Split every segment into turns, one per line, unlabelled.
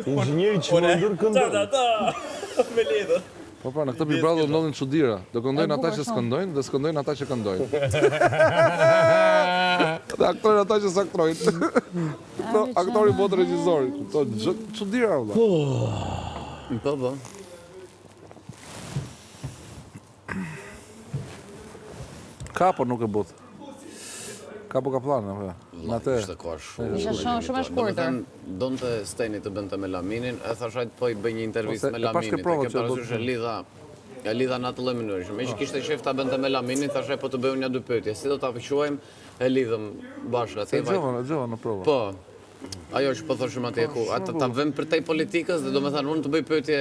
Inxhinieri që më ndur këndon.
Me ledhë.
Po pra, në këtë Big Brother ndodhin çuditëra. Do këndojnë ata që s'këndojnë dhe s'këndojnë ata që këndojnë. Dhe aktorë ata që s'aktrojnë. Aktori botë regjizori. Këto çuditëra valla.
Po.
Kapo nuk e but. Kapo ka plan, apo? Natë.
Ishte kohë shumë.
Isha shumë e shkurtër.
Donte Steni të bënte me Laminin, e thashajt po I bëj një intervistë me
e paske
Laminin.
prova
Ke
që do
parasysh e lidha në atë lloj mënyrë. Me që kishte qef ta bënte me Laminin, thashaj po të bëjmë një dy pyetje. Si do ta quajmë? E lidhëm bashkë
Se gjova në provë.
Po. Ajo që po thoshim atje ku, ta vëm për tej politikës, dhe do me thënë, unë të bëj pyetje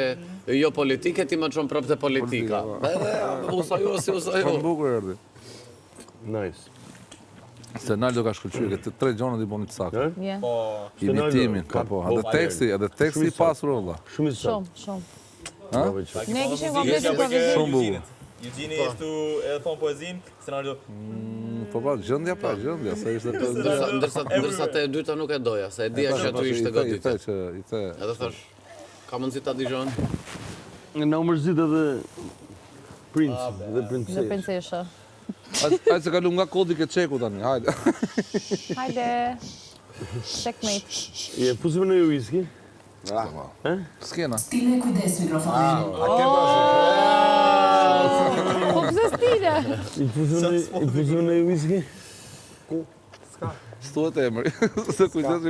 jo politike, ti më çon prapë te politika. Usa ju.
Bukur erdhi.
Nice.
Scenarjo ka shkëlqyer, këtë 3 gjona t'i boni të saktë.
Po.
Imitimin, po. Edhe teksti I pasur valla.
Shumë I saktë.
Shumë.
Ha?
Ne kishim komplet improvizim.
Shumë bukur.
Eugeni ishtu edhe thon poezin, scenario.
Po pra, gjendja, se ishte të
Ndërsa te e dyta nuk e doja, se e dija që aty ishte goditë.
I the.
Edhe thash, ka mundësi ta dëgjon?
Na u mërzit edhe princ dhe
Dhe
princesë.
princesha.
Hajde se kalu nga kodi ke çeku tani, hajde.
Hajde. Checkmate.
Je fusim në whisky?
Skena.
Stile kujdes mikrofonin.
Po pse stile?
I fusim në whisky?
Stuhet emri. Se kujdes